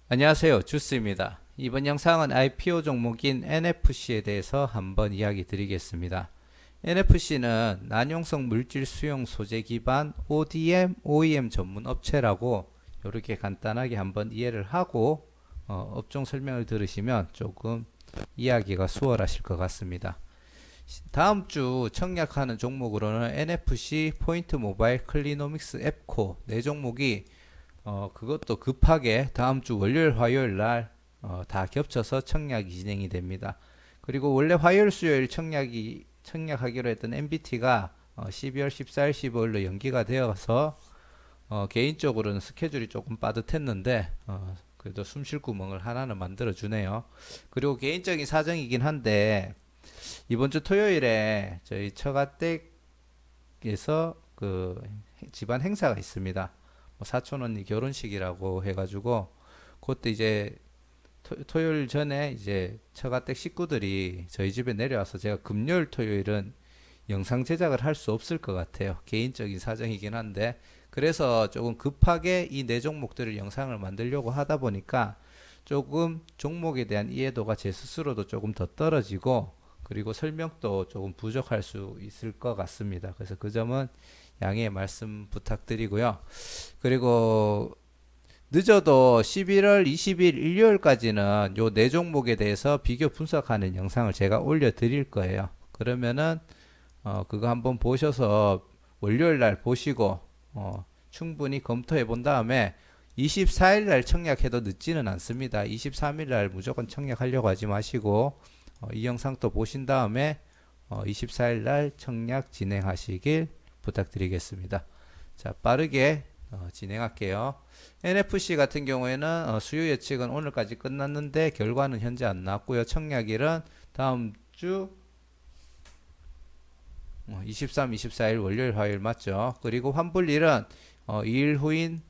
안녕하세요. 주스입니다. 이번 영상은 IPO 종목인 NFC에 대해서 한번 이야기 드리겠습니다. NFC는 난용성 물질 수용 소재 기반 ODM, OEM 전문 업체라고 이렇게 간단하게 한번 이해를 하고 업종 설명을 들으시면 조금 이야기가 수월하실 것 같습니다. 다음 주 청약하는 종목으로는 NFC, 포인트 모바일, 클리노믹스, 앱코 네 종목이 그것도 급하게 다음 주 월요일, 화요일 날 다 겹쳐서 청약이 진행이 됩니다. 그리고 원래 화요일, 수요일 청약하기로 했던 MBT가 12월 14일, 15일로 연기가 되어서 개인적으로는 스케줄이 조금 빠듯했는데 그래도 숨쉴 구멍을 하나는 만들어 주네요. 그리고 개인적인 사정이긴 한데 이번 주 토요일에 저희 처가댁에서 그 집안 행사가 있습니다. 뭐 사촌 언니 결혼식이라고 해가지고 그때 이제 토요일 전에 이제 처가댁 식구들이 저희 집에 내려와서 제가 금요일 토요일은 영상 제작을 할 수 없을 것 같아요. 개인적인 사정이긴 한데 그래서 조금 급하게 이 네 종목들을 영상을 만들려고 하다 보니까 조금 종목에 대한 이해도가 제 스스로도 조금 더 떨어지고 그리고 설명도 조금 부족할 수 있을 것 같습니다. 그래서 그 점은 양해의 말씀 부탁드리고요. 그리고 늦어도 11월 20일 일요일까지는 요 네 종목에 대해서 비교 분석하는 영상을 제가 올려드릴 거예요. 그러면은 그거 한번 보셔서 월요일 날 보시고 충분히 검토해 본 다음에 24일 날 청약해도 늦지는 않습니다. 23일 날 무조건 청약하려고 하지 마시고 이 영상 또 보신 다음에 24일 날 청약 진행하시길 부탁드리겠습니다. 자, 빠르게 진행할게요. NFC 같은 경우에는 수요 예측은 오늘까지 끝났는데 결과는 현재 안 나왔고요. 청약일은 다음 주 23, 24일 월요일, 화요일 맞죠? 그리고 환불일은 2일 후인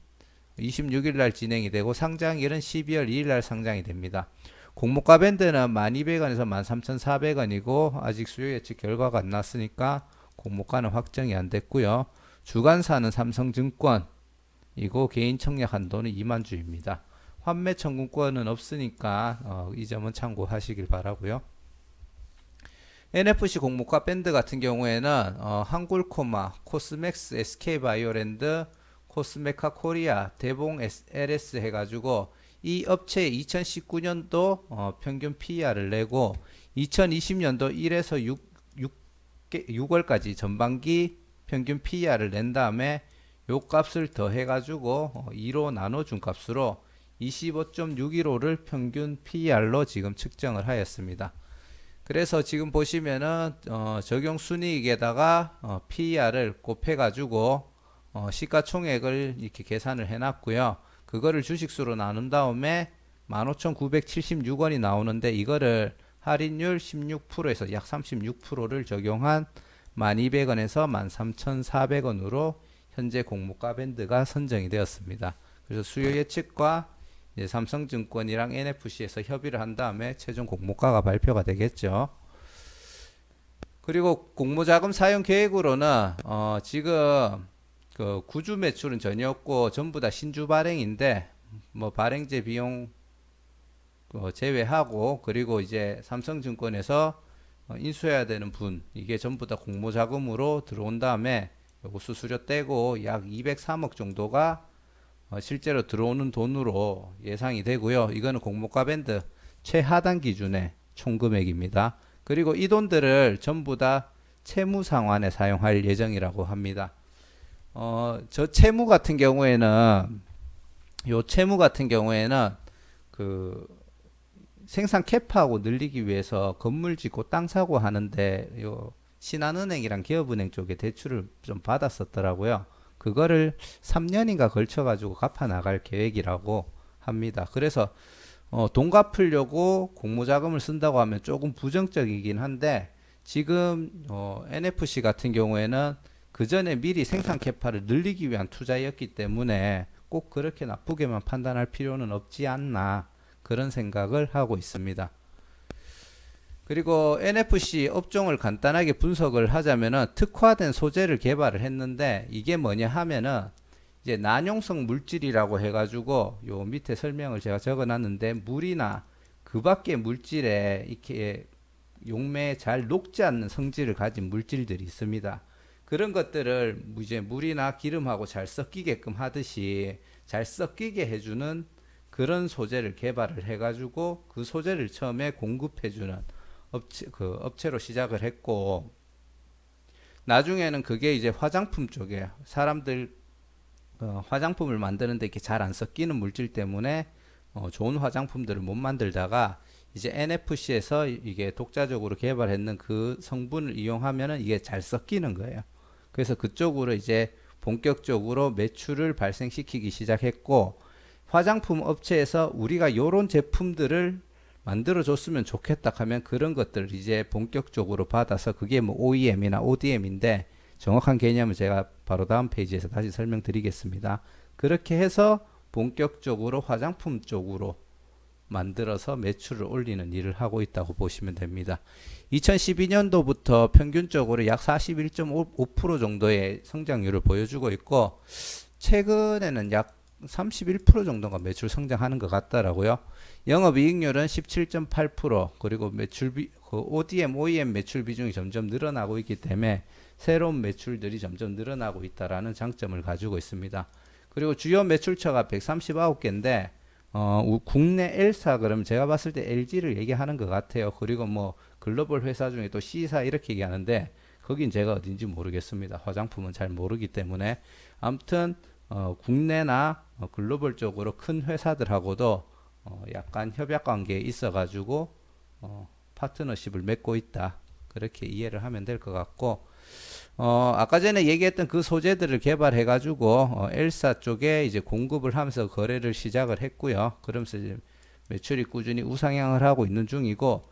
26일 날 진행이 되고 상장일은 12월 2일 날 상장이 됩니다. 공모가 밴드는 1200원에서 13,400원이고 아직 수요 예측 결과가 안 났으니까 공모가는 확정이 안 됐고요. 주관사는 삼성증권이고 개인 청약 한도는 2만 주입니다. 환매 청구권은 없으니까 이 점은 참고하시길 바라고요. NFC 공모가 밴드 같은 경우에는 한골코마, 코스맥스, SK바이오랜드, 코스메카 코리아, 대봉 LS 해가지고 이 업체의 2019년도 평균 PER을 내고 2020년도 1에서 6월까지 전반기 평균 PER을 낸 다음에 요 값을 더해가지고 2로 나눠준 값으로 25.615를 평균 PER로 지금 측정을 하였습니다. 그래서 지금 보시면은 적용 순이익에다가 PER을 곱해가지고 시가총액을 이렇게 계산을 해놨고요. 그거를 주식수로 나눈 다음에 15,976원이 나오는데 이거를 할인율 16%에서 약 36%를 적용한 1200원에서 13,400원으로 현재 공모가 밴드가 선정이 되었습니다. 그래서 수요 예측과 이제 삼성증권이랑 NFC에서 협의를 한 다음에 최종 공모가가 발표가 되겠죠. 그리고 공모자금 사용 계획으로는 지금 그 구주 매출은 전혀 없고 전부 다 신주 발행인데 뭐 발행제 비용 제외하고 그리고 이제 삼성증권에서 인수해야 되는 분 이게 전부 다 공모자금으로 들어온 다음에 요거 수수료 떼고 약 203억 정도가 실제로 들어오는 돈으로 예상이 되고요. 이거는 공모가 밴드 최하단 기준의 총 금액입니다. 그리고 이 돈들을 전부 다 채무 상환에 사용할 예정이라고 합니다. 저 채무 같은 경우에는 요 채무 같은 경우에는 그 생산 캐파하고 늘리기 위해서 건물 짓고 땅 사고 하는데 요 신한은행이랑 기업은행 쪽에 대출을 좀 받았었더라고요. 그거를 3년인가 걸쳐 가지고 갚아 나갈 계획이라고 합니다. 그래서 돈 갚으려고 공모자금을 쓴다고 하면 조금 부정적이긴 한데 지금 NFC 같은 경우에는 그 전에 미리 생산 캐파를 늘리기 위한 투자였기 때문에 꼭 그렇게 나쁘게만 판단할 필요는 없지 않나 그런 생각을 하고 있습니다. 그리고 NFC 업종을 간단하게 분석을 하자면은 특화된 소재를 개발을 했는데 이게 뭐냐 하면은 이제 난용성 물질이라고 해가지고 요 밑에 설명을 제가 적어놨는데 물이나 그 밖의 물질에 이렇게 용매에 잘 녹지 않는 성질을 가진 물질들이 있습니다. 그런 것들을 이제 물이나 기름하고 잘 섞이게끔 하듯이 잘 섞이게 해주는 그런 소재를 개발을 해가지고 그 소재를 처음에 공급해주는 업체로 시작을 했고, 나중에는 그게 이제 화장품 쪽에 사람들 화장품을 만드는데 이렇게 잘 안 섞이는 물질 때문에 좋은 화장품들을 못 만들다가 이제 NFC에서 이게 독자적으로 개발했는 그 성분을 이용하면은 이게 잘 섞이는 거예요. 그래서 그쪽으로 이제 본격적으로 매출을 발생시키기 시작했고, 화장품 업체에서 우리가 요런 제품들을 만들어 줬으면 좋겠다 하면 그런 것들을 이제 본격적으로 받아서, 그게 뭐 OEM이나 ODM인데 정확한 개념을 제가 바로 다음 페이지에서 다시 설명드리겠습니다. 그렇게 해서 본격적으로 화장품 쪽으로 만들어서 매출을 올리는 일을 하고 있다고 보시면 됩니다. 2012년도부터 평균적으로 약 41.5% 정도의 성장률을 보여주고 있고, 최근에는 약 31% 정도가 매출 성장하는 것 같더라고요. 영업이익률은 17.8%, 그리고 매출비, ODM, OEM 매출 비중이 점점 늘어나고 있기 때문에 새로운 매출들이 점점 늘어나고 있다라는 장점을 가지고 있습니다. 그리고 주요 매출처가 139개인데 국내 L사 그러면 제가 봤을 때 LG를 얘기하는 것 같아요. 그리고 뭐 글로벌 회사 중에 또 C사 이렇게 얘기하는데 거긴 제가 어딘지 모르겠습니다. 화장품은 잘 모르기 때문에. 아무튼 국내나 글로벌 쪽으로 큰 회사들하고도 약간 협약 관계에 있어 가지고 파트너십을 맺고 있다, 그렇게 이해를 하면 될 것 같고, 아까 전에 얘기했던 그 소재들을 개발해 가지고 L사 쪽에 이제 공급을 하면서 거래를 시작을 했고요. 그러면서 이제 매출이 꾸준히 우상향을 하고 있는 중이고,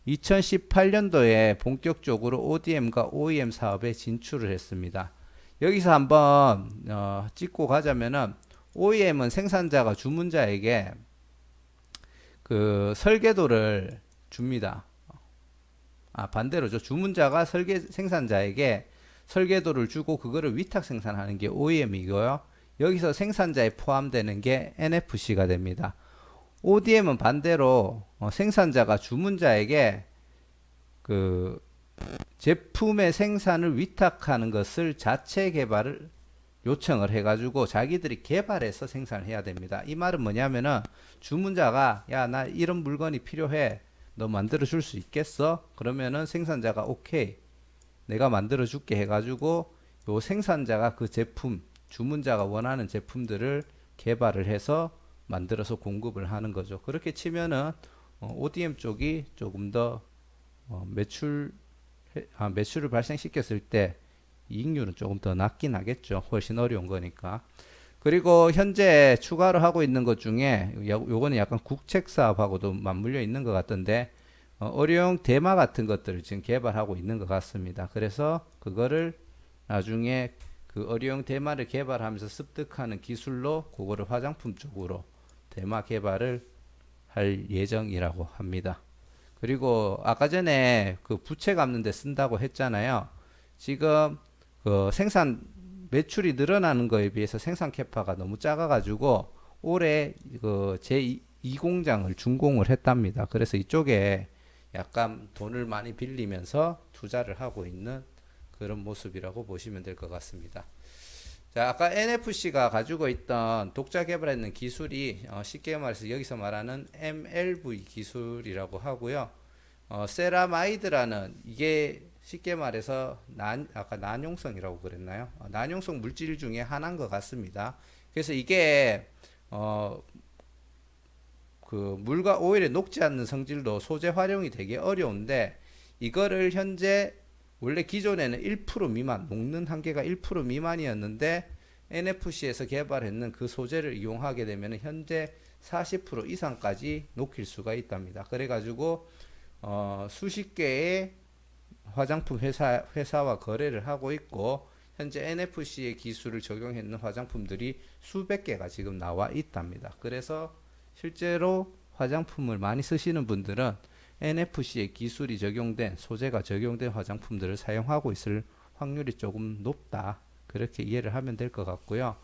2018년도에 본격적으로 ODM과 OEM 사업에 진출을 했습니다. 여기서 한번 찍고 가자면은, OEM은 생산자가 주문자에게 그 설계도를 줍니다. 반대로죠. 주문자가 생산자에게 설계도를 주고 그거를 위탁 생산하는 게 OEM이고요. 여기서 생산자에 포함되는 게 NFC가 됩니다. ODM은 반대로 생산자가 주문자에게 그 제품의 생산을 위탁하는 것을 자체 개발을 요청을 해가지고 자기들이 개발해서 생산을 해야 됩니다. 이 말은 뭐냐면은, 주문자가 야, 나 이런 물건이 필요해, 너 만들어 줄 수 있겠어? 그러면은 생산자가 오케이, 내가 만들어 줄게 해가지고 요 생산자가 그 제품, 주문자가 원하는 제품들을 개발을 해서 만들어서 공급을 하는 거죠. 그렇게 치면은 ODM 쪽이 조금 더 매출을 발생시켰을 때 이익률은 조금 더 낮긴 하겠죠. 훨씬 어려운 거니까. 그리고 현재 추가로 하고 있는 것 중에 요거는 약간 국책 사업하고도 맞물려 있는 것 같던데, 어려운 대마 같은 것들을 지금 개발하고 있는 것 같습니다. 그래서 그거를 나중에 그 어려운 대마를 개발하면서 습득하는 기술로 그거를 화장품 쪽으로 대마 개발을 할 예정이라고 합니다. 그리고 아까 전에 그 부채 갚는 데 쓴다고 했잖아요. 지금 그 생산 매출이 늘어나는 거에 비해서 생산 캐파가 너무 작아가지고 올해 그 제2 공장을 준공을 했답니다. 그래서 이쪽에 약간 돈을 많이 빌리면서 투자를 하고 있는 그런 모습이라고 보시면 될 것 같습니다. 자, 아까 NFC가 가지고 있던 독자 개발했는 기술이 쉽게 말해서 여기서 말하는 MLV 기술이라고 하고요. 세라마이드라는, 이게 쉽게 말해서 아까 난용성이라고 그랬나요? 난용성 물질 중에 하나인 것 같습니다. 그래서 이게 그 물과 오일에 녹지 않는 성질로 소재 활용이 되게 어려운데, 이거를 현재 원래 기존에는 1% 미만, 녹는 한계가 1% 미만이었는데 NFC에서 개발했는 그 소재를 이용하게 되면 현재 40% 이상까지 녹일 수가 있답니다. 그래가지고 수십 개의 화장품 회사와 거래를 하고 있고, 현재 NFC의 기술을 적용했는 화장품들이 수백 개가 지금 나와 있답니다. 그래서 실제로 화장품을 많이 쓰시는 분들은 NFC의 기술이 적용된, 소재가 적용된 화장품들을 사용하고 있을 확률이 조금 높다, 그렇게 이해를 하면 될 것 같고요.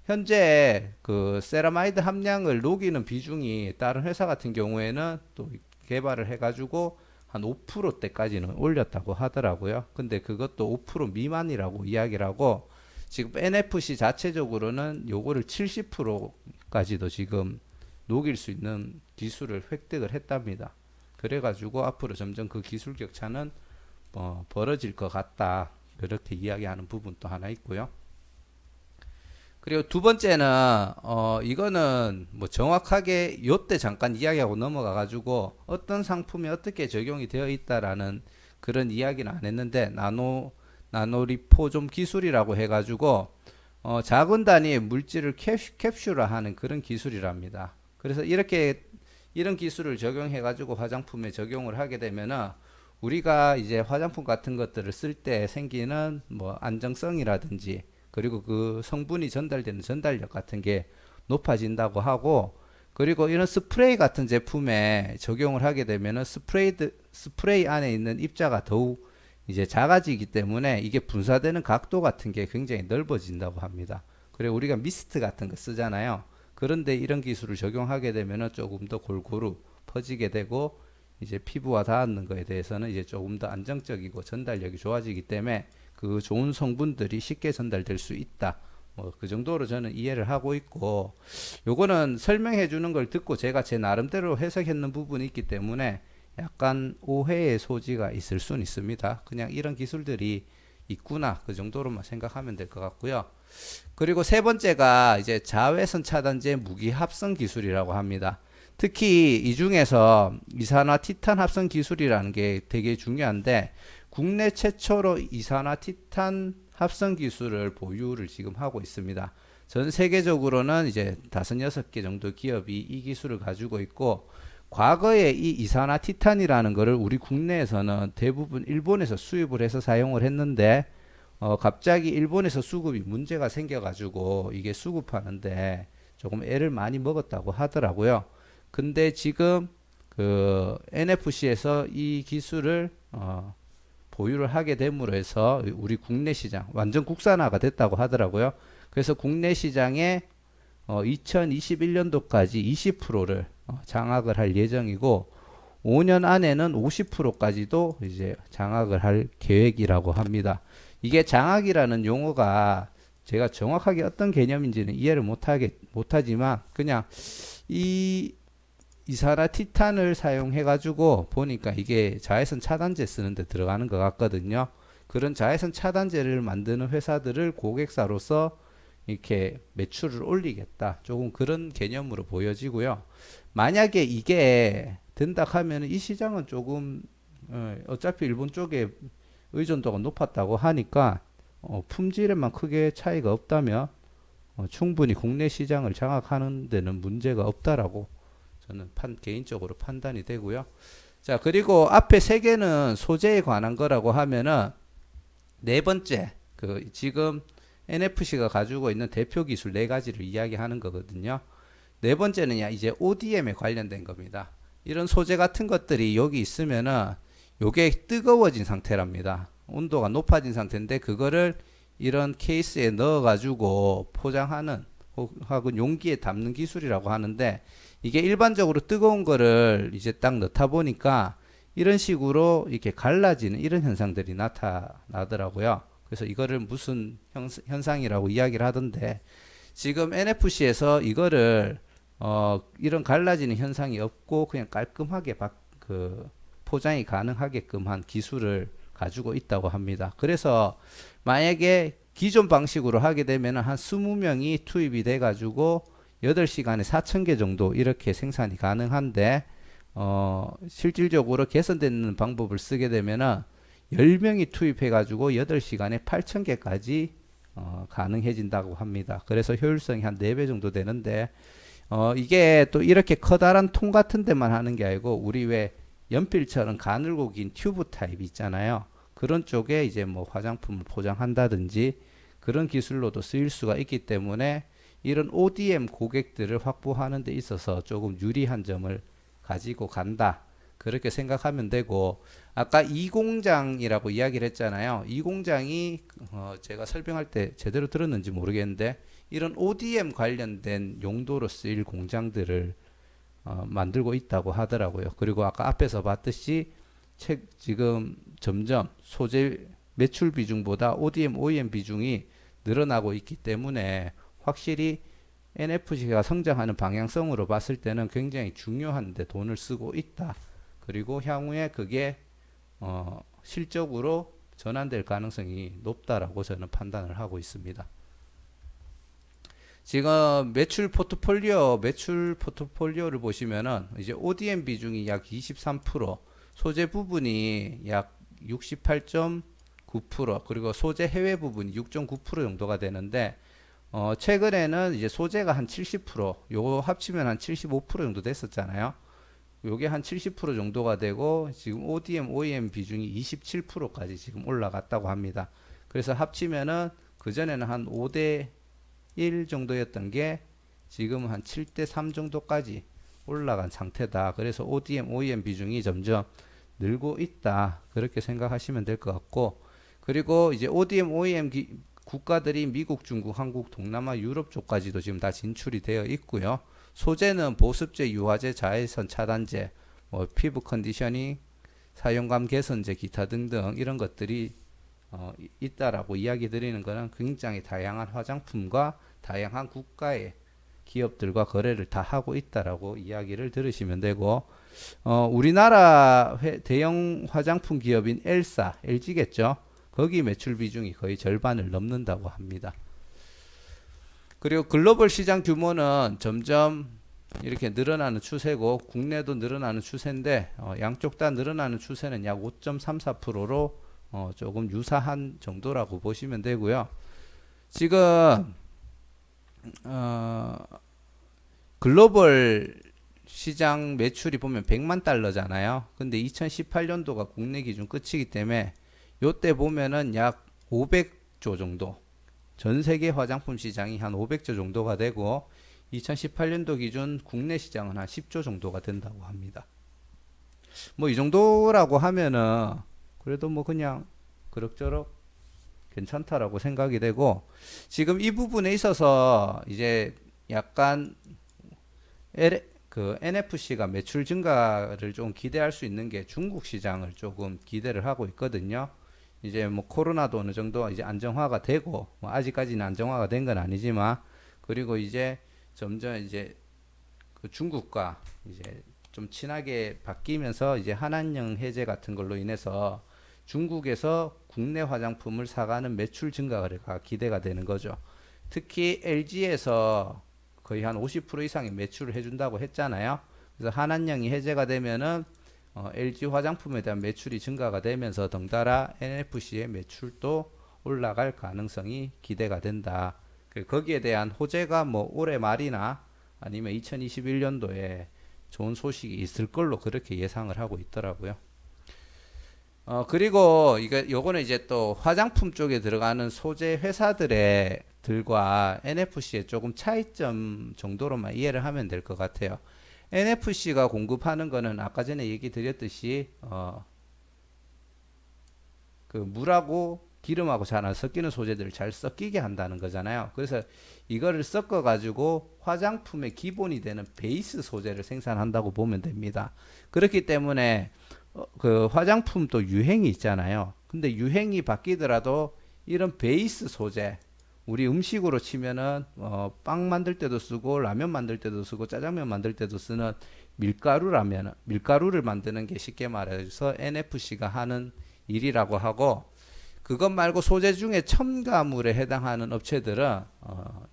현재 그 세라마이드 함량을 녹이는 비중이 다른 회사 같은 경우에는 또 개발을 해가지고 한 5%대까지는 올렸다고 하더라고요. 근데 그것도 5% 미만이라고 이야기를 하고 지금 NFC 자체적으로는 요거를 70%까지도 지금 녹일 수 있는 기술을 획득을 했답니다. 그래가지고 앞으로 점점 그 기술 격차는 벌어질 것 같다. 그렇게 이야기하는 부분도 하나 있고요. 그리고 두 번째는 이거는 뭐 정확하게 요때 잠깐 이야기하고 넘어가 가지고 어떤 상품에 어떻게 적용이 되어 있다라는 그런 이야기는 안 했는데 나노리포좀 기술이라고 해 가지고 작은 단위의 물질을 캡슐화하는 그런 기술이랍니다. 그래서 이런 기술을 적용해 가지고 화장품에 적용을 하게 되면은 우리가 이제 화장품 같은 것들을 쓸 때 생기는 뭐 안정성이라든지 그리고 그 성분이 전달되는 전달력 같은 게 높아진다고 하고 그리고 이런 스프레이 같은 제품에 적용을 하게 되면은 스프레이 안에 있는 입자가 더욱 이제 작아지기 때문에 이게 분사되는 각도 같은 게 굉장히 넓어진다고 합니다. 그리고 우리가 미스트 같은 거 쓰잖아요. 그런데 이런 기술을 적용하게 되면은 조금 더 골고루 퍼지게 되고 이제 피부와 닿는 거에 대해서는 이제 조금 더 안정적이고 전달력이 좋아지기 때문에 그 좋은 성분들이 쉽게 전달될 수 있다. 뭐 그 정도로 저는 이해를 하고 있고 요거는 설명해 주는 걸 듣고 제가 제 나름대로 해석했는 부분이 있기 때문에 약간 오해의 소지가 있을 수는 있습니다. 그냥 이런 기술들이 있구나 그 정도로만 생각하면 될 것 같고요. 그리고 세 번째가 이제 자외선 차단제 무기 합성 기술이라고 합니다. 특히 이 중에서 이산화 티탄 합성 기술이라는 게 되게 중요한데 국내 최초로 이산화 티탄 합성 기술을 보유를 지금 하고 있습니다. 전 세계적으로는 이제 5, 6개 정도 기업이 이 기술을 가지고 있고 과거에 이 이산화 티탄이라는 거를 우리 국내에서는 대부분 일본에서 수입을 해서 사용을 했는데 갑자기 일본에서 수급이 문제가 생겨가지고 이게 수급하는데 조금 애를 많이 먹었다고 하더라고요. 근데 지금 그 NFC에서 이 기술을 보유를 하게 됨으로 해서 우리 국내 시장 완전 국산화가 됐다고 하더라고요. 그래서 국내 시장에 2021년도까지 20%를 장악을 할 예정이고 5년 안에는 50%까지도 이제 장악을 할 계획이라고 합니다. 이게 장악이라는 용어가 제가 정확하게 어떤 개념인지는 이해를 못하지만 그냥 이 이산화 티탄을 사용해 가지고 보니까 이게 자외선 차단제 쓰는데 들어가는 것 같거든요. 그런 자외선 차단제를 만드는 회사들을 고객사로서 이렇게 매출을 올리겠다. 조금 그런 개념으로 보여지고요. 만약에 이게 된다 하면 이 시장은 조금 어차피 일본 쪽에 의존도가 높았다고 하니까 품질에만 크게 차이가 없다면 충분히 국내 시장을 장악하는 데는 문제가 없다라고 저는 개인적으로 판단이 되고요. 자, 그리고 앞에 세 개는 소재에 관한 거라고 하면은 네 번째, 그 지금 NFC가 가지고 있는 대표 기술 네 가지를 이야기하는 거거든요. 네 번째는 이제 ODM에 관련된 겁니다. 이런 소재 같은 것들이 여기 있으면은 요게 뜨거워진 상태랍니다. 온도가 높아진 상태인데 그거를 이런 케이스에 넣어 가지고 포장하는 혹은 용기에 담는 기술이라고 하는데 이게 일반적으로 뜨거운 거를 이제 딱 넣다 보니까 이런 식으로 이렇게 갈라지는 이런 현상들이 나타나더라고요. 그래서 이거를 무슨 현상이라고 이야기를 하던데 지금 NFC에서 이거를 이런 갈라지는 현상이 없고 그냥 깔끔하게 포장이 가능하게끔 한 기술을 가지고 있다고 합니다. 그래서 만약에 기존 방식으로 하게 되면 한 20명이 투입이 돼 가지고 8시간에 4,000개 정도 이렇게 생산이 가능한데 실질적으로 개선되는 방법을 쓰게 되면은 10명이 투입해 가지고 8시간에 8,000개까지 가능해진다고 합니다. 그래서 효율성이 한 4배 정도 되는데 이게 또 이렇게 커다란 통 같은 데만 하는 게 아니고 우리 왜 연필처럼 가늘고 긴 튜브 타입 있잖아요. 그런 쪽에 이제 뭐 화장품을 포장한다든지 그런 기술로도 쓰일 수가 있기 때문에 이런 ODM 고객들을 확보하는 데 있어서 조금 유리한 점을 가지고 간다. 그렇게 생각하면 되고 아까 이 공장이라고 이야기를 했잖아요. 이 공장이 제가 설명할 때 제대로 들었는지 모르겠는데 이런 ODM 관련된 용도로 쓰일 공장들을 만들고 있다고 하더라고요. 그리고 아까 앞에서 봤듯이 지금 점점 소재 매출 비중보다 ODM, OEM 비중이 늘어나고 있기 때문에 확실히 NFC가 성장하는 방향성으로 봤을 때는 굉장히 중요한데 돈을 쓰고 있다. 그리고 향후에 그게 실적으로 전환될 가능성이 높다라고 저는 판단을 하고 있습니다. 지금 매출 포트폴리오를 보시면은 이제 ODM 비중이 약 23%, 소재 부분이 약 68.9%, 그리고 소재 해외 부분이 6.9% 정도가 되는데 최근에는 이제 소재가 한 70%, 요거 합치면 한 75% 정도 됐었잖아요. 요게 한 70% 정도가 되고 지금 ODM, OEM 비중이 27%까지 지금 올라갔다고 합니다. 그래서 합치면은 그전에는 한 5대 1 정도였던 게 지금 한 7대 3 정도까지 올라간 상태다. 그래서 ODM, OEM 비중이 점점 늘고 있다. 그렇게 생각하시면 될 것 같고, 그리고 이제 ODM, OEM 국가들이 미국, 중국, 한국, 동남아, 유럽 쪽까지도 지금 다 진출이 되어 있고요. 소재는 보습제, 유화제, 자외선 차단제, 뭐 피부 컨디셔닝, 사용감 개선제, 기타 등등 이런 것들이 있다라고 이야기 드리는 것은 굉장히 다양한 화장품과 다양한 국가의 기업들과 거래를 다 하고 있다라고 이야기를 들으시면 되고, 우리나라 대형 화장품 기업인 엘사, LG겠죠. 거기 매출 비중이 거의 절반을 넘는다고 합니다. 그리고 글로벌 시장 규모는 점점 이렇게 늘어나는 추세고 국내도 늘어나는 추세인데 양쪽 다 늘어나는 추세는 약 5.34%로 조금 유사한 정도라고 보시면 되고요. 지금 글로벌 시장 매출이 보면 100만 달러잖아요. 근데 2018년도가 국내 기준 끝이기 때문에 요때 보면은 약 500조 정도, 전 세계 화장품 시장이 한 500조 정도가 되고 2018년도 기준 국내 시장은 한 10조 정도가 된다고 합니다. 뭐 이 정도라고 하면은 그래도 뭐 그냥 그럭저럭 괜찮다라고 생각이 되고, 지금 이 부분에 있어서 이제 약간 그 NFC가 매출 증가를 좀 기대할 수 있는 게 중국 시장을 조금 기대를 하고 있거든요. 이제 뭐 코로나도 어느 정도 이제 안정화가 되고, 뭐 아직까지는 안정화가 된 건 아니지만, 그리고 이제 점점 이제 그 중국과 이제 좀 친하게 바뀌면서 이제 한한령 해제 같은 걸로 인해서 중국에서 국내 화장품을 사가는 매출 증가가 기대가 되는 거죠. 특히 LG에서 거의 한 50% 이상의 매출을 해준다고 했잖아요. 그래서 한한령이 해제가 되면은 LG 화장품에 대한 매출이 증가가 되면서 덩달아 NFC의 매출도 올라갈 가능성이 기대가 된다. 거기에 대한 호재가 뭐 올해 말이나 아니면 2021년도에 좋은 소식이 있을 걸로 그렇게 예상을 하고 있더라고요. 그리고 요거는 이제 또 화장품 쪽에 들어가는 소재 회사들의 들과 NFC의 조금 차이점 정도로만 이해를 하면 될 것 같아요. NFC가 공급하는 거는 아까 전에 얘기 드렸듯이 그 물하고 기름하고 잘 안 섞이는 소재들을 잘 섞이게 한다는 거잖아요. 그래서 이거를 섞어 가지고 화장품의 기본이 되는 베이스 소재를 생산한다고 보면 됩니다. 그렇기 때문에 그 화장품도 유행이 있잖아요. 근데 유행이 바뀌더라도 이런 베이스 소재, 우리 음식으로 치면은 빵 만들 때도 쓰고 라면 만들 때도 쓰고 짜장면 만들 때도 쓰는 밀가루를 만드는 게 쉽게 말해서 NFC가 하는 일이라고 하고, 그것 말고 소재 중에 첨가물에 해당하는 업체들은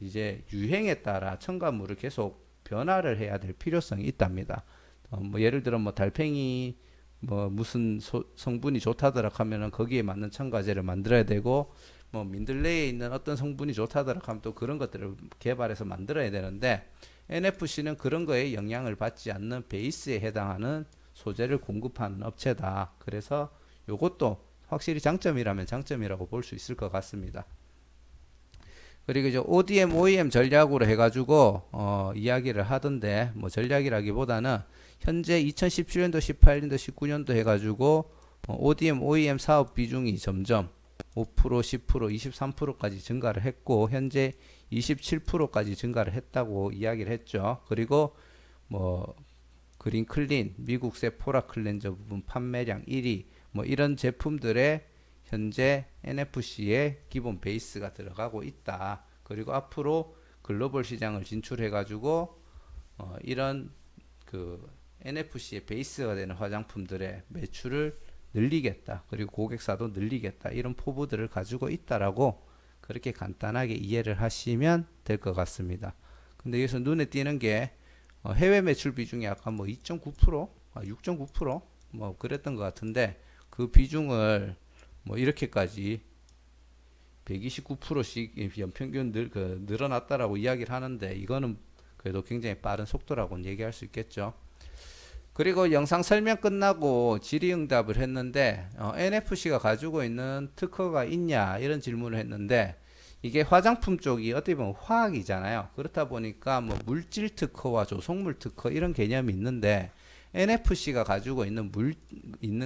이제 유행에 따라 첨가물을 계속 변화를 해야 될 필요성이 있답니다. 뭐 예를 들어 뭐 달팽이 뭐 무슨 성분이 좋다더라 하면은 거기에 맞는 첨가제를 만들어야 되고, 뭐 민들레에 있는 어떤 성분이 좋다더라 하면 또 그런 것들을 개발해서 만들어야 되는데, NFC는 그런 거에 영향을 받지 않는 베이스에 해당하는 소재를 공급하는 업체다. 그래서 요것도 확실히 장점이라면 장점이라고 볼 수 있을 것 같습니다. 그리고 이제 ODM, OEM 전략으로 해가지고 이야기를 하던데, 뭐 전략이라기보다는 현재 2017년도, 18년도, 19년도 해가지고 ODM, OEM 사업 비중이 점점 5%, 10%, 23%까지 증가를 했고, 현재 27%까지 증가를 했다고 이야기를 했죠. 그리고 뭐 그린 클린, 미국 세포라 클렌저 부분 판매량 1위, 뭐 이런 제품들의 현재 NFC의 기본 베이스가 들어가고 있다. 그리고 앞으로 글로벌 시장을 진출해 가지고 이런 그 NFC의 베이스가 되는 화장품들의 매출을 늘리겠다. 그리고 고객사도 늘리겠다. 이런 포부들을 가지고 있다라고 그렇게 간단하게 이해를 하시면 될 것 같습니다. 근데 여기서 눈에 띄는 게 해외 매출 비중이 아까 뭐 2.9%, 6.9%뭐 그랬던 것 같은데 그 비중을 뭐 이렇게까지 129%씩 연평균 늘어났다라고 이야기를 하는데 이거는 그래도 굉장히 빠른 속도라고는 얘기할 수 있겠죠. 그리고 영상 설명 끝나고 질의응답을 했는데 NFC가 가지고 있는 특허가 있냐 이런 질문을 했는데 이게 화장품 쪽이 어떻게 보면 화학이잖아요. 그렇다 보니까 뭐 물질 특허와 조성물 특허 이런 개념이 있는데 NFC가 가지고 있는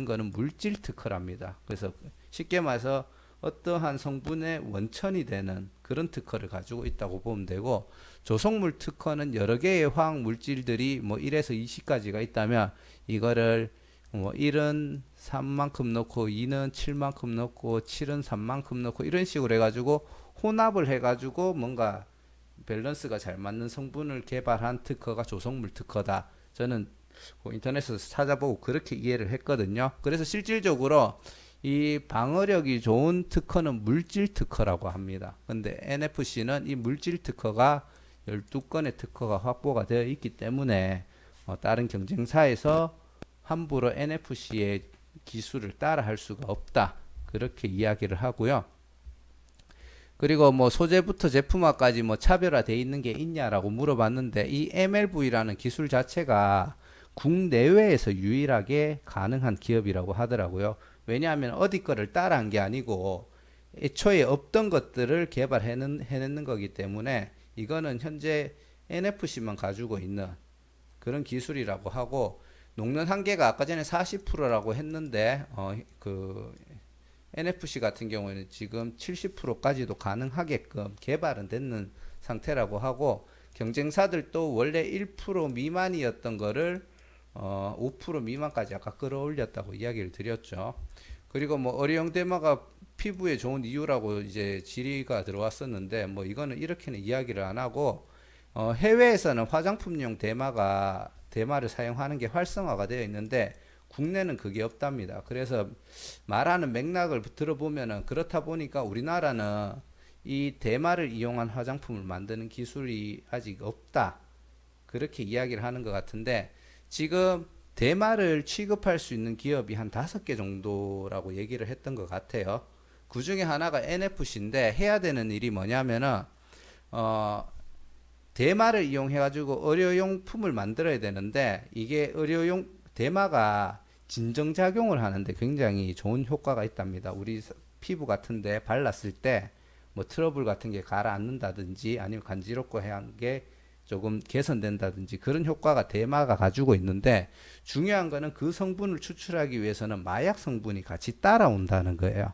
거는 물질 특허랍니다. 그래서 쉽게 말해서 어떠한 성분의 원천이 되는 그런 특허를 가지고 있다고 보면 되고 조성물 특허는 여러 개의 화학 물질들이 뭐 1에서 20까지가 있다면 이거를 뭐 1은 3만큼 넣고 2는 7만큼 넣고 7은 3만큼 넣고 이런 식으로 해가지고 혼합을 해가지고 뭔가 밸런스가 잘 맞는 성분을 개발한 특허가 조성물 특허다. 저는 인터넷에서 찾아보고 그렇게 이해를 했거든요. 그래서 실질적으로 이 방어력이 좋은 특허는 물질 특허라고 합니다. 근데 NFC는 이 물질 특허가 12건의 특허가 확보가 되어 있기 때문에 다른 경쟁사에서 함부로 NFC의 기술을 따라할 수가 없다. 그렇게 이야기를 하고요. 그리고 뭐 소재부터 제품화까지 뭐 차별화되어 있는 게 있냐라고 물어봤는데 이 MLV라는 기술 자체가 국내외에서 유일하게 가능한 기업이라고 하더라고요. 왜냐하면 어디 거를 따라한 게 아니고 애초에 없던 것들을 개발해내는 거기 때문에 이거는 현재 NFC만 가지고 있는 그런 기술이라고 하고 녹는 한계가 아까 전에 40%라고 했는데 그 NFC 같은 경우에는 지금 70%까지도 가능하게끔 개발은 됐는 상태라고 하고 경쟁사들도 원래 1% 미만이었던 거를 5% 미만까지 아까 끌어올렸다고 이야기를 드렸죠. 그리고 뭐 어려용 대마가 피부에 좋은 이유라고 이제 질의가 들어왔었는데 뭐 이거는 이렇게는 이야기를 안 하고 해외에서는 화장품용 대마를 사용하는 게 활성화가 되어 있는데 국내는 그게 없답니다. 그래서 말하는 맥락을 들어보면은 그렇다 보니까 우리나라는 이 대마를 이용한 화장품을 만드는 기술이 아직 없다. 그렇게 이야기를 하는 것 같은데 지금 대마를 취급할 수 있는 기업이 한 5개 정도라고 얘기를 했던 것 같아요. 그 중에 하나가 NFC인데 해야 되는 일이 뭐냐면은 대마를 이용해 가지고 의료용품을 만들어야 되는데 이게 대마가 진정작용을 하는데 굉장히 좋은 효과가 있답니다. 우리 피부 같은데 발랐을 때 뭐 트러블 같은 게 가라앉는다든지 아니면 간지럽고 한 게 조금 개선된다든지 그런 효과가 대마가 가지고 있는데 중요한 거는 그 성분을 추출하기 위해서는 마약 성분이 같이 따라온다는 거예요.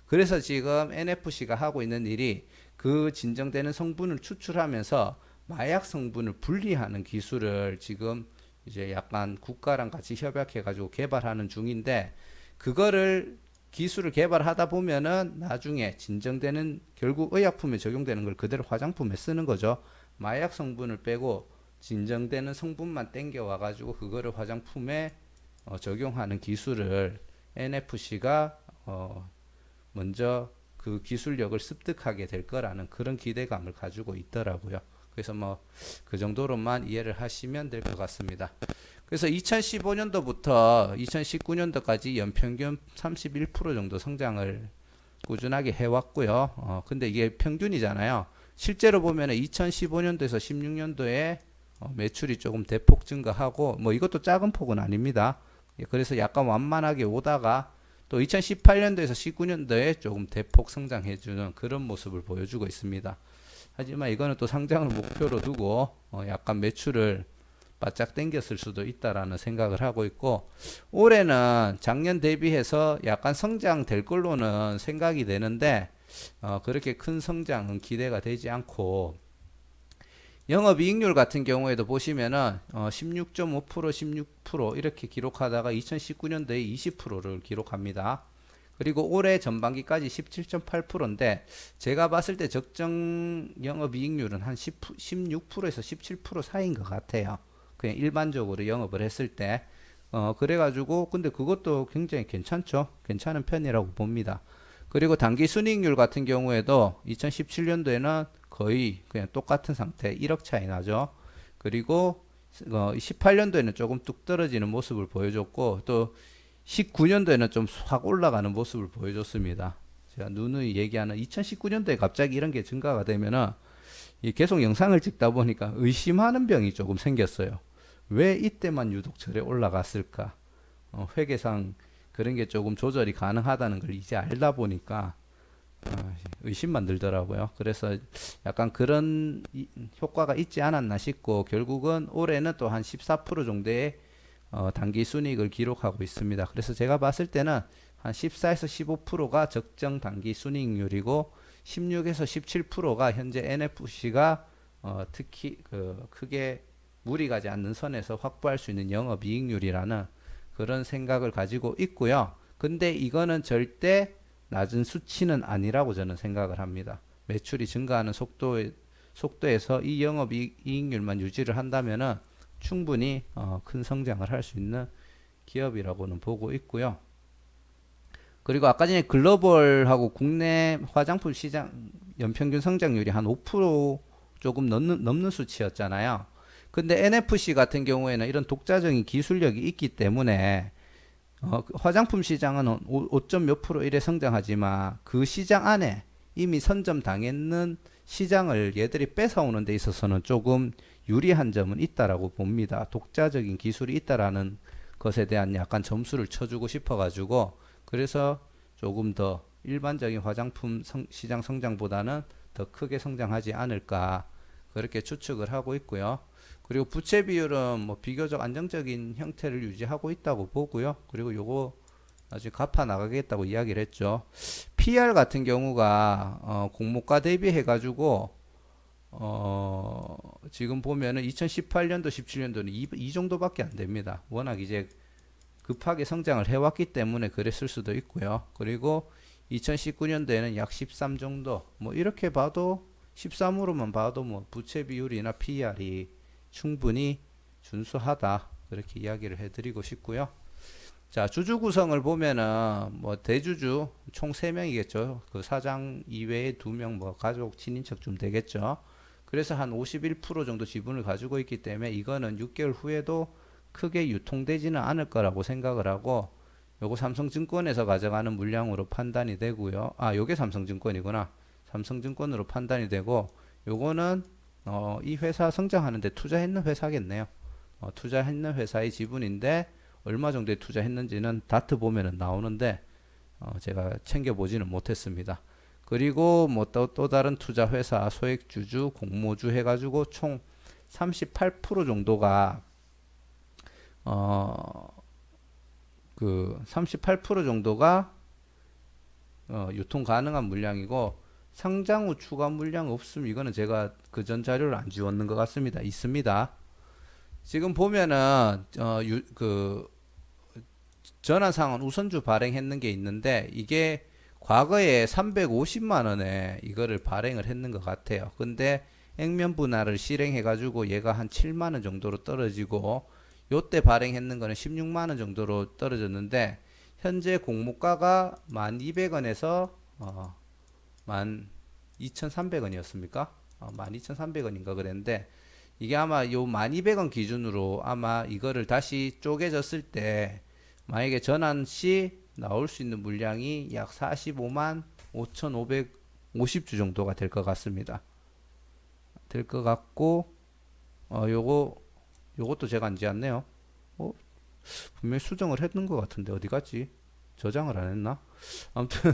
그래서 지금 NFC가 하고 있는 일이 그 진정되는 성분을 추출하면서 마약 성분을 분리하는 기술을 지금 이제 약간 국가랑 같이 협약해 가지고 개발하는 중인데 그거를 기술을 개발하다 보면은 나중에 진정되는 결국 의약품에 적용되는 걸 그대로 화장품에 쓰는 거죠. 마약 성분을 빼고 진정되는 성분만 땡겨 와 가지고 그거를 화장품에 적용하는 기술을 NFC가 먼저 그 기술력을 습득하게 될 거라는 그런 기대감을 가지고 있더라고요. 그래서 뭐 그 정도로만 이해를 하시면 될 것 같습니다. 그래서 2015년도부터 2019년도까지 연평균 31% 정도 성장을 꾸준하게 해왔고요. 근데 이게 평균이잖아요. 실제로 보면 2015년도에서 16년도에 매출이 조금 대폭 증가하고 뭐 이것도 작은 폭은 아닙니다. 그래서 약간 완만하게 오다가 또 2018년도에서 19년도에 조금 대폭 성장해주는 그런 모습을 보여주고 있습니다. 하지만 이거는 또 상장을 목표로 두고 약간 매출을 바짝 당겼을 수도 있다라는 생각을 하고 있고 올해는 작년 대비해서 약간 성장될 걸로는 생각이 되는데 그렇게 큰 성장은 기대가 되지 않고 영업이익률 같은 경우에도 보시면은 16.5%, 16% 이렇게 기록하다가 2019년도에 20%를 기록합니다. 그리고 올해 전반기까지 17.8%인데 제가 봤을 때 적정 영업이익률은 한 16%에서 17% 사이인 것 같아요. 그냥 일반적으로 영업을 했을 때. 그래가지고 근데 그것도 굉장히 괜찮죠. 괜찮은 편이라고 봅니다. 그리고 단기 순이익률 같은 경우에도 2017년도에는 거의 그냥 똑같은 상태 1억 차이 나죠. 그리고 18년도에는 조금 뚝 떨어지는 모습을 보여줬고 또 19년도에는 좀 확 올라가는 모습을 보여줬습니다. 제가 누누이 얘기하는 2019년도에 갑자기 이런 게 증가가 되면은 계속 영상을 찍다 보니까 의심하는 병이 조금 생겼어요. 왜 이때만 유독 저래 올라갔을까? 회계상 그런 게 조금 조절이 가능하다는 걸 이제 알다 보니까 의심만 들더라고요. 그래서 약간 그런 효과가 있지 않았나 싶고 결국은 올해는 또 한 14% 정도의 단기 순이익을 기록하고 있습니다. 그래서 제가 봤을 때는 한 14에서 15%가 적정 단기 순이익률이고 16에서 17%가 현재 NFC가 특히 크게 무리 가지 않는 선에서 확보할 수 있는 영업이익률이라는 그런 생각을 가지고 있고요. 근데 이거는 절대 낮은 수치는 아니라고 저는 생각을 합니다. 매출이 증가하는 속도에서 이 영업이익률만 유지를 한다면은 충분히 큰 성장을 할 수 있는 기업이라고는 보고 있고요. 그리고 아까 전에 글로벌하고 국내 화장품 시장 연평균 성장률이 한 5% 조금 넘는 수치였잖아요. 근데 NFC 같은 경우에는 이런 독자적인 기술력이 있기 때문에 화장품 시장은 5점 몇 프로 이래 성장하지만 그 시장 안에 이미 선점당했는 시장을 얘들이 뺏어오는 데 있어서는 조금 유리한 점은 있다라고 봅니다. 독자적인 기술이 있다라는 것에 대한 약간 점수를 쳐주고 싶어가지고 그래서 조금 더 일반적인 화장품 시장 성장보다는 더 크게 성장하지 않을까 그렇게 추측을 하고 있고요. 그리고 부채 비율은 뭐 비교적 안정적인 형태를 유지하고 있다고 보고요. 그리고 요거 나중에 갚아 나가겠다고 이야기를 했죠. PR 같은 경우가 공모가 대비해 가지고 지금 보면은 2018년도 17년도는 이 정도밖에 안 됩니다. 워낙 이제 급하게 성장을 해왔기 때문에 그랬을 수도 있고요. 그리고 2019년도에는 약 13 정도 뭐 이렇게 봐도 13으로만 봐도 뭐 부채 비율이나 PR이 충분히 준수하다 그렇게 이야기를 해드리고 싶고요. 자, 주주 구성을 보면은 뭐 대주주 총 3명이겠죠. 그 사장 이외에 2명 뭐 가족 친인척 좀 되겠죠. 그래서 한 51% 정도 지분을 가지고 있기 때문에 이거는 6개월 후에도 크게 유통되지는 않을 거라고 생각을 하고 요거 삼성증권에서 가져가는 물량으로 판단이 되고요. 아, 요게 삼성증권이구나. 삼성증권으로 판단이 되고 요거는 이 회사 성장하는데 투자했는 회사겠네요. 투자했는 회사의 지분인데 얼마 정도에 투자했는지는 다트 보면은 나오는데 제가 챙겨보지는 못했습니다. 그리고 뭐 또 다른 투자 회사, 소액주주, 공모주 해가지고 총 38% 정도가 그 38% 정도가 유통 가능한 물량이고 상장 후 추가 물량 없음 이거는 제가 그 전 자료를 안 지웠는 것 같습니다. 있습니다. 지금 보면은 그 전환상환 우선주 발행했는 게 있는데 이게 과거에 350만 원에 이거를 발행을 했는 것 같아요. 근데 액면 분할을 실행해 가지고 얘가 한 7만 원 정도로 떨어지고 요때 발행했는 거는 16만 원 정도로 떨어졌는데 현재 공모가가 1200원에서 12,300원이었습니까? 12,300원인가 그랬는데 이게 아마 요 1200원 기준으로 아마 이거를 다시 쪼개졌을 때 만약에 전환 시 나올 수 있는 물량이 약 45만 5,550주 정도가 될 것 같습니다. 될 것 같고 요것도 제가 안 지었네요. 분명히 수정을 했는 것 같은데 어디 갔지? 저장을 안 했나? 아무튼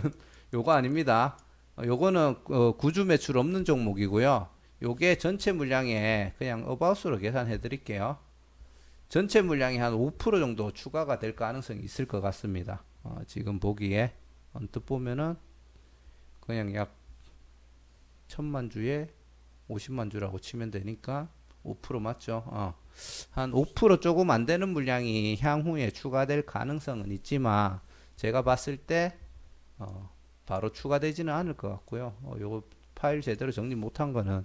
요거 아닙니다. 요거는 구주 매출 없는 종목이고요. 요게 전체 물량에 그냥 어바웃으로 계산해 드릴게요. 전체 물량이 한 5% 정도 추가가 될 가능성이 있을 것 같습니다. 지금 보기에 언뜻 보면은 그냥 약 1000만 주에 50만 주라고 치면 되니까 5% 맞죠? 한 5% 조금 안 되는 물량이 향후에 추가될 가능성은 있지만 제가 봤을 때 바로 추가되지는 않을 것 같고요. 요거 파일 제대로 정리 못한 거는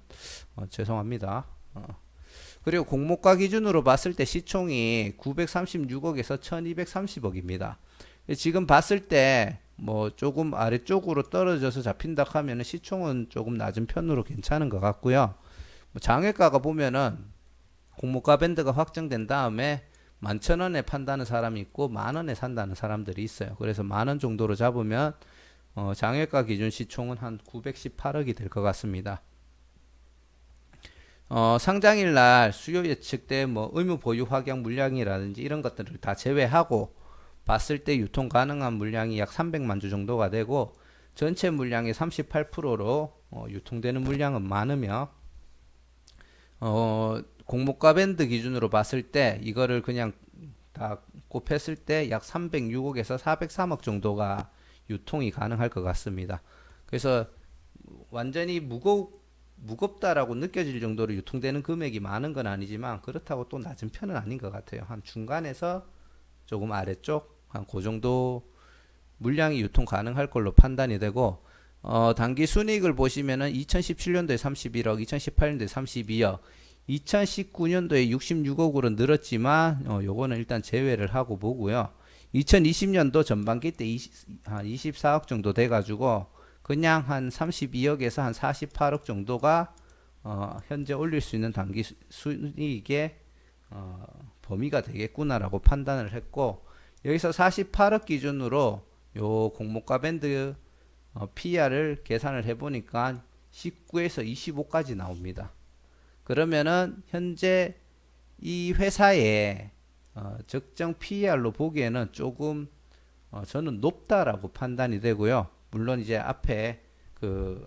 죄송합니다. 그리고 공모가 기준으로 봤을 때 시총이 936억에서 1230억입니다. 지금 봤을 때 뭐 조금 아래쪽으로 떨어져서 잡힌다 하면은 시총은 조금 낮은 편으로 괜찮은 것 같고요. 뭐 장외가가 보면은 공모가 밴드가 확정된 다음에 11,000원에 판다는 사람이 있고 10,000원에 산다는 사람들이 있어요. 그래서 10,000원 정도로 잡으면 장외가 기준 시총은 한 918억이 될 것 같습니다. 상장일 날 수요 예측 때 뭐 의무 보유 확약 물량이라든지 이런 것들을 다 제외하고 봤을 때 유통 가능한 물량이 약 300만 주 정도가 되고 전체 물량의 38%로 유통되는 물량은 많으며 공모가 밴드 기준으로 봤을 때 이거를 그냥 다 곱했을 때 약 306억에서 403억 정도가 유통이 가능할 것 같습니다. 그래서 완전히 무겁다라고 느껴질 정도로 유통되는 금액이 많은 건 아니지만 그렇다고 또 낮은 편은 아닌 것 같아요. 한 중간에서 조금 아래쪽 한 그 정도 물량이 유통 가능할 걸로 판단이 되고 단기 순이익을 보시면은 2017년도에 31억, 2018년도에 32억, 2019년도에 66억으로 늘었지만 요거는 일단 제외를 하고 보고요. 2020년도 전반기 때 한 24억 정도 돼가지고 그냥 한 32억에서 한 48억 정도가 현재 올릴 수 있는 단기 순이익의 범위가 되겠구나라고 판단을 했고 여기서 48억 기준으로 요 공모가 밴드 PR을 계산을 해보니까 19에서 25까지 나옵니다. 그러면은 현재 이 회사의 적정 PER로 보기에는 조금 저는 높다라고 판단이 되고요. 물론 이제 앞에 그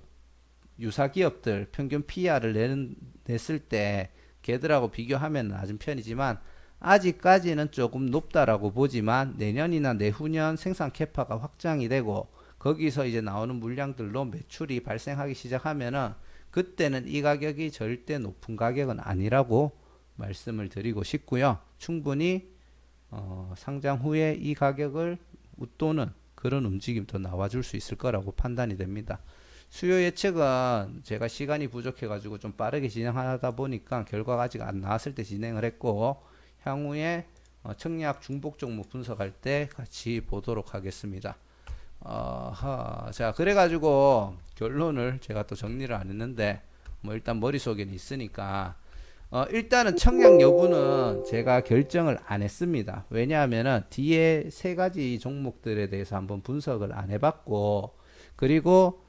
유사 기업들 평균 PER을 냈을 때 걔들하고 비교하면 낮은 편이지만 아직까지는 조금 높다라고 보지만 내년이나 내후년 생산 캐파가 확장이 되고 거기서 이제 나오는 물량들로 매출이 발생하기 시작하면은 그때는 이 가격이 절대 높은 가격은 아니라고 말씀을 드리고 싶고요. 충분히 상장 후에 이 가격을 웃도는 그런 움직임도 나와줄 수 있을 거라고 판단이 됩니다. 수요 예측은 제가 시간이 부족해 가지고 좀 빠르게 진행하다 보니까 결과가 아직 안 나왔을 때 진행을 했고 향후에 청약 중복 종목 분석할 때 같이 보도록 하겠습니다. 자, 그래가지고 결론을 제가 또 정리를 안 했는데 뭐 일단 머릿속에는 있으니까 일단은 청약 여부는 제가 결정을 안 했습니다. 왜냐하면은 뒤에 세 가지 종목들에 대해서 한번 분석을 안 해봤고 그리고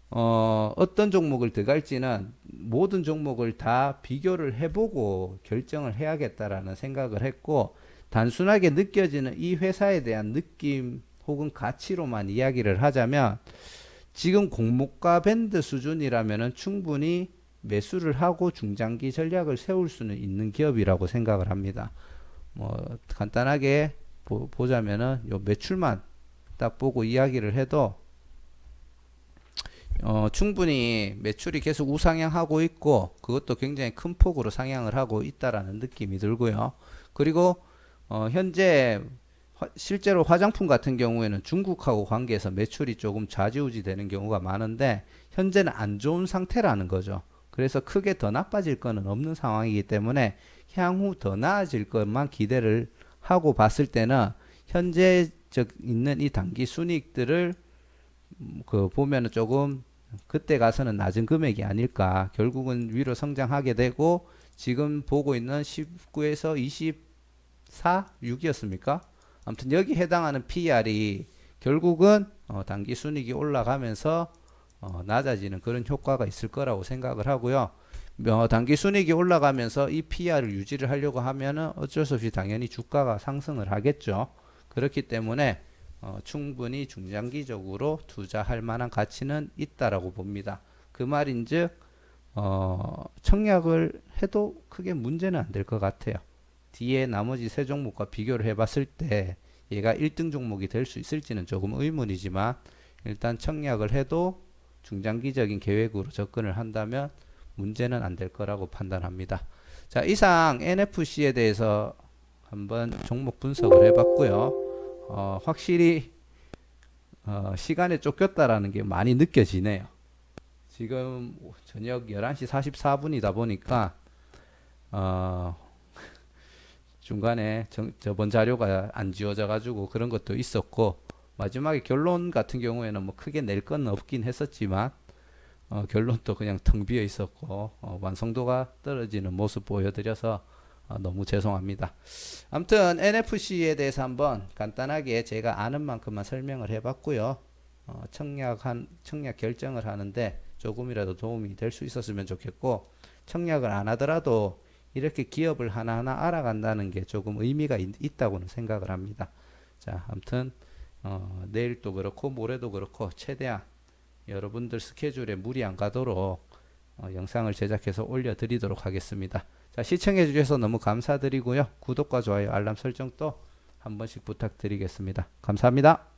어떤 종목을 들어갈지는 모든 종목을 다 비교를 해보고 결정을 해야겠다라는 생각을 했고 단순하게 느껴지는 이 회사에 대한 느낌 혹은 가치로만 이야기를 하자면 지금 공모가 밴드 수준이라면은 충분히 매수를 하고 중장기 전략을 세울 수는 있는 기업이라고 생각을 합니다. 뭐 간단하게 보자면은 요 매출만 딱 보고 이야기를 해도 충분히 매출이 계속 우상향하고 있고 그것도 굉장히 큰 폭으로 상향을 하고 있다라는 느낌이 들고요. 그리고 현재 실제로 화장품 같은 경우에는 중국하고 관계해서 매출이 조금 좌지우지 되는 경우가 많은데 현재는 안 좋은 상태라는 거죠. 그래서 크게 더 나빠질 거는 없는 상황이기 때문에 향후 더 나아질 것만 기대를 하고 봤을 때는 현재 있는 이 단기 순이익들을 보면은 조금 그때 가서는 낮은 금액이 아닐까. 결국은 위로 성장하게 되고 지금 보고 있는 19에서 24, 6이었습니까? 아무튼 여기 해당하는 PR이 결국은 단기 순이익이 올라가면서 낮아지는 그런 효과가 있을 거라고 생각을 하고요. 단기 순이익이 올라가면서 이 PR을 유지를 하려고 하면은 어쩔 수 없이 당연히 주가가 상승을 하겠죠. 그렇기 때문에 충분히 중장기적으로 투자할 만한 가치는 있다라고 봅니다. 그 말인즉 청약을 해도 크게 문제는 안 될 것 같아요. 뒤에 나머지 세 종목과 비교를 해봤을 때 얘가 1등 종목이 될 수 있을지는 조금 의문이지만 일단 청약을 해도 중장기적인 계획으로 접근을 한다면 문제는 안 될 거라고 판단합니다. 자, 이상 NFC에 대해서 한번 종목 분석을 해봤고요. 확실히 시간에 쫓겼다라는 게 많이 느껴지네요. 지금 저녁 11시 44분이다 보니까 중간에 저번 자료가 안 지워져 가지고 그런 것도 있었고, 마지막에 결론 같은 경우에는 뭐 크게 낼 건 없긴 했었지만 결론도 그냥 텅 비어 있었고 완성도가 떨어지는 모습 보여드려서 너무 죄송합니다. 아무튼 NFC에 대해서 한번 간단하게 제가 아는 만큼만 설명을 해봤고요. 청약 결정을 하는데 조금이라도 도움이 될 수 있었으면 좋겠고, 청약을 안 하더라도 이렇게 기업을 하나하나 알아간다는 게 조금 의미가 있다고는 생각을 합니다. 자, 아무튼 내일도 그렇고 모레도 그렇고 최대한 여러분들 스케줄에 무리 안 가도록 영상을 제작해서 올려드리도록 하겠습니다. 자, 시청해 주셔서 너무 감사드리고요. 구독과 좋아요, 알람 설정도 한 번씩 부탁드리겠습니다. 감사합니다.